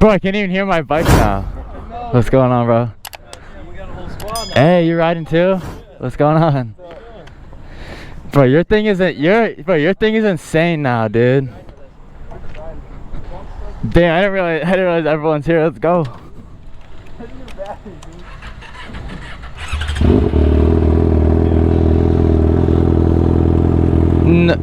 Bro, I can't even hear my bike now. What's going on, bro? We got a whole squad now. Hey, you riding too? What's going on? Bro, your thing isn't your thing is insane now, dude. Damn, I didn't realize everyone's here. Let's go. No.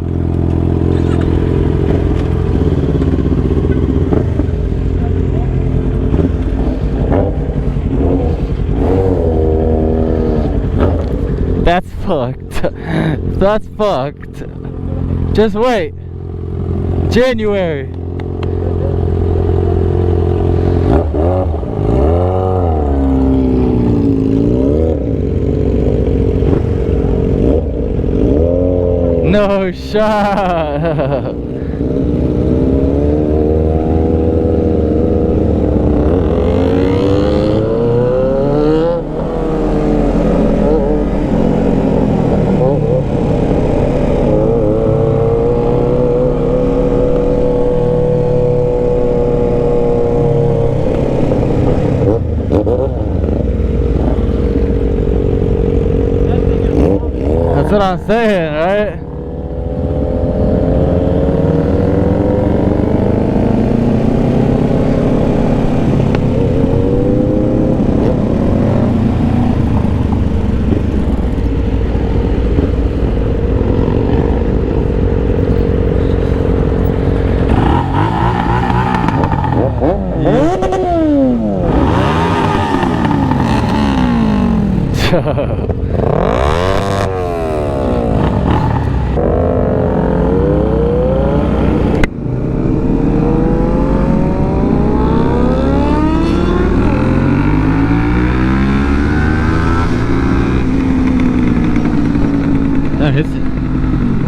That's fucked. That's fucked. Just wait. January. No shot. That's what I'm saying, right?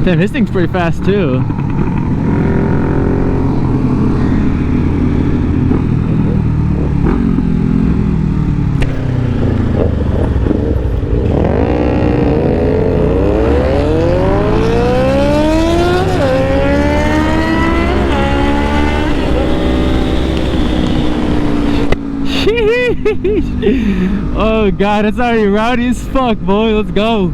Damn, his thing's pretty fast too. Oh god, it's already rowdy as fuck, boy. Let's go.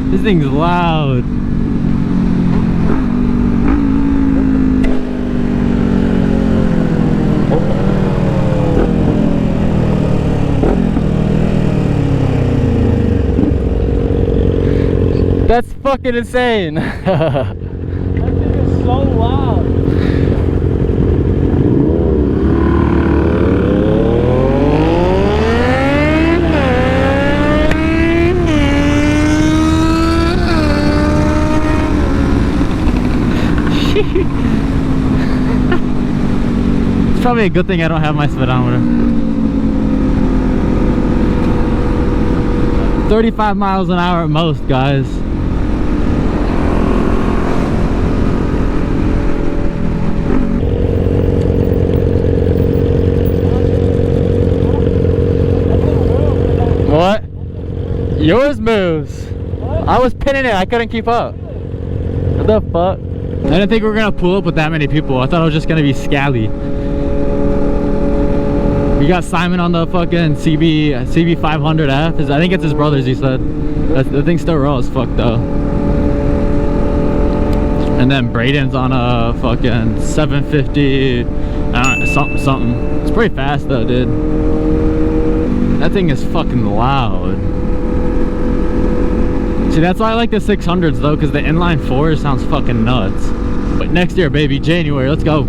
This thing's loud. That's fucking insane. That thing is so loud. It's probably a good thing I don't have my speedometer. 35 miles an hour at most, guys. What? Yours moves. What? I was pinning it, I couldn't keep up. What the fuck? I didn't think we were gonna pull up with that many people. I thought it was just gonna be scally. We got Simon on the fucking CB500F. I think it's his brother's, he said. The thing's still raw as fuck though. And then Braden's on a fucking 750, something. It's pretty fast though, dude. That thing is fucking loud. See, that's why I like the 600s though, because the inline 4 sounds fucking nuts. But next year, baby, January, let's go.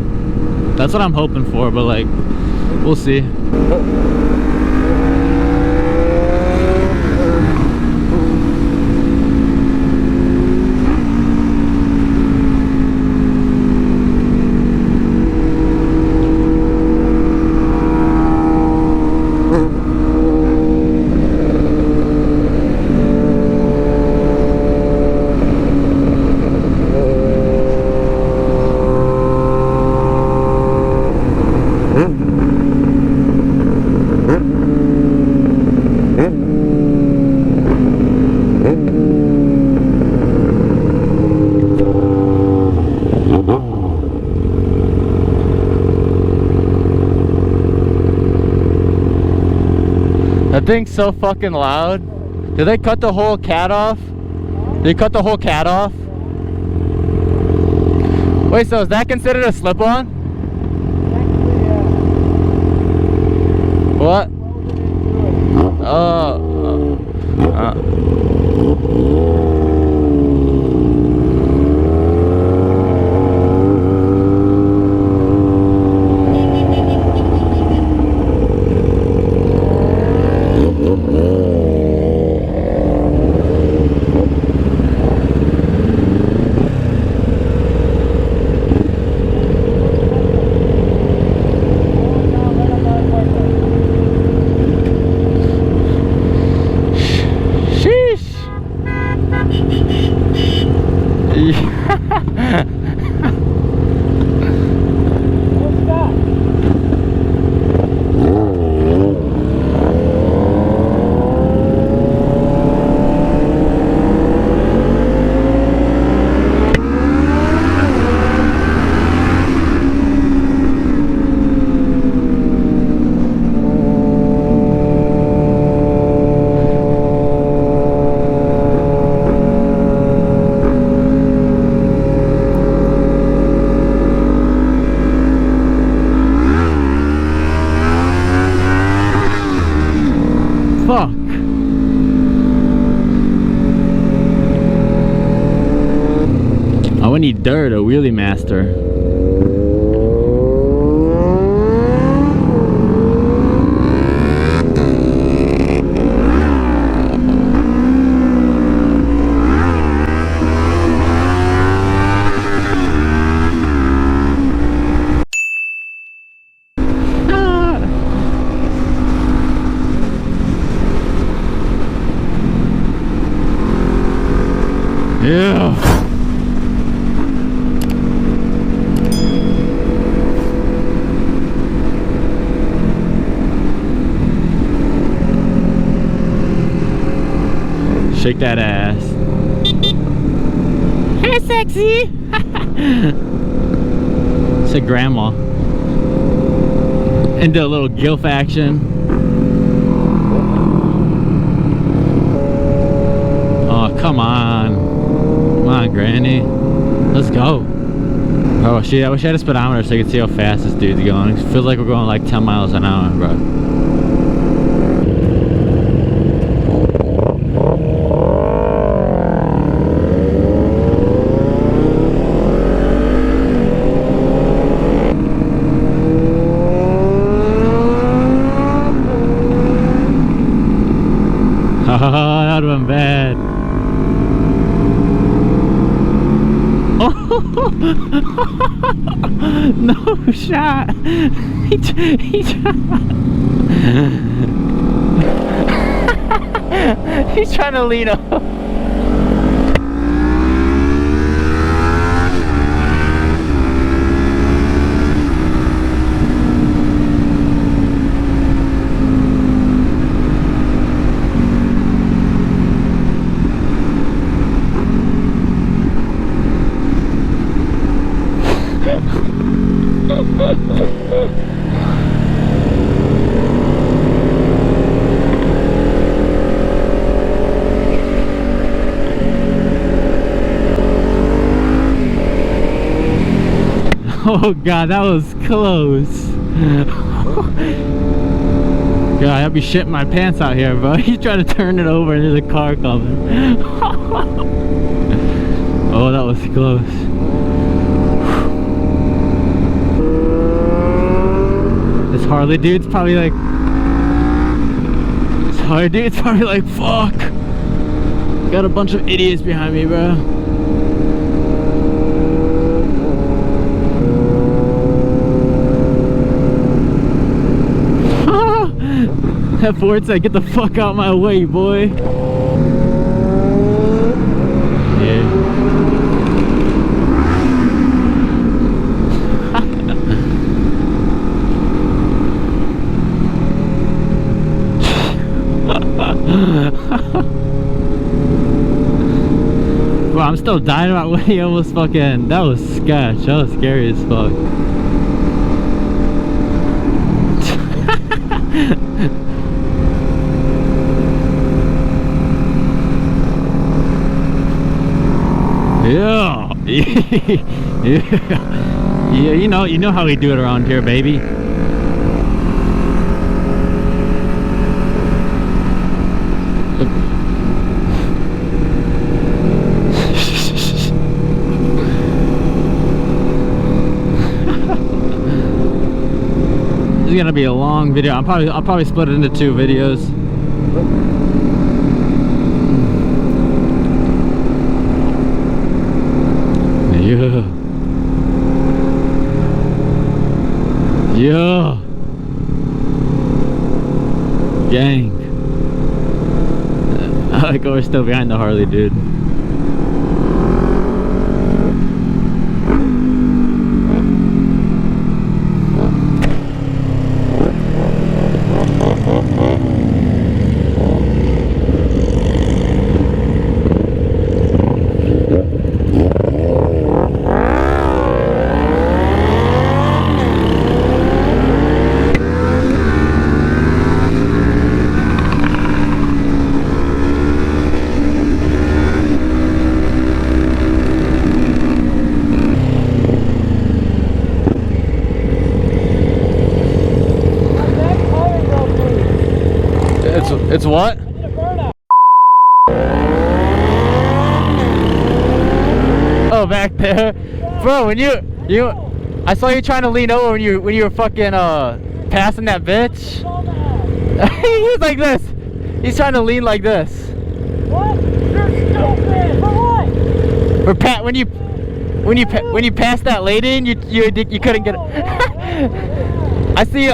That's what I'm hoping for, but like, we'll see. thing's so fucking loud. Did they cut the whole cat off? Did they cut the whole cat off? Wait, so is that considered a slip-on? What? Fuck. Oh, we need dirt, a wheelie master. Yeah. Shake that ass. Hey, sexy. Say grandma. Into a little gilf action. Oh, come on. Come on, Granny. Let's go. Oh shit, I wish I had a speedometer so I could see how fast this dude's going. It feels like we're going like 10 miles an hour, bro. That would have been bad. No shot. He's trying to lean up. Oh god, that was close. God, I'll be shitting my pants out here, bro. He's trying to turn it over and there's a car coming. Oh, that was close. This Harley dude's probably like... This Harley dude's probably like, fuck. Got a bunch of idiots behind me, bro. That Ford said, get the fuck out my way, boy. Yeah. Bro, I'm still dying about what he almost fucking... That was sketch. That was scary as fuck. Yeah. Yeah, you know how we do it around here, baby. This is gonna be a long video. I'll probably split it into 2 videos. Yeah. Yeah. Gang. I like we're still behind the Harley, dude. It's what? Oh, back there, bro. When you, I saw you trying to lean over when you were fucking passing that bitch. He was like this. He's trying to lean like this. What? You're stupid. For what? For when you passed that lady and you couldn't get it. I see you.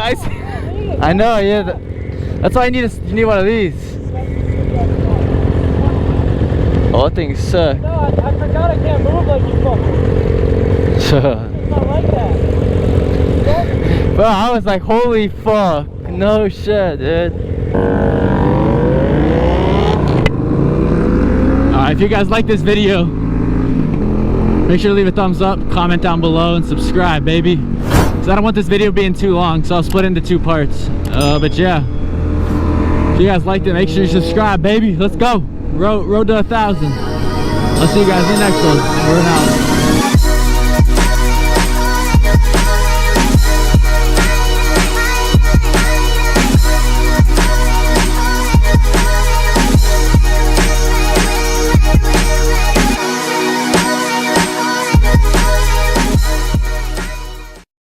I know. Yeah. That's why you need one of these. Oh, that thing's sick. No, I forgot I can't move like you fucking. It's not like that. Bro, I was like, holy fuck. No shit, dude. Alright, if you guys like this video, make sure to leave a thumbs up, comment down below, and subscribe, baby. So I don't want this video being too long, so I'll split it into 2 parts. But yeah. If you guys liked it, make sure you subscribe, baby. Let's go. Road to 1,000. I'll see you guys in the next one. We're out.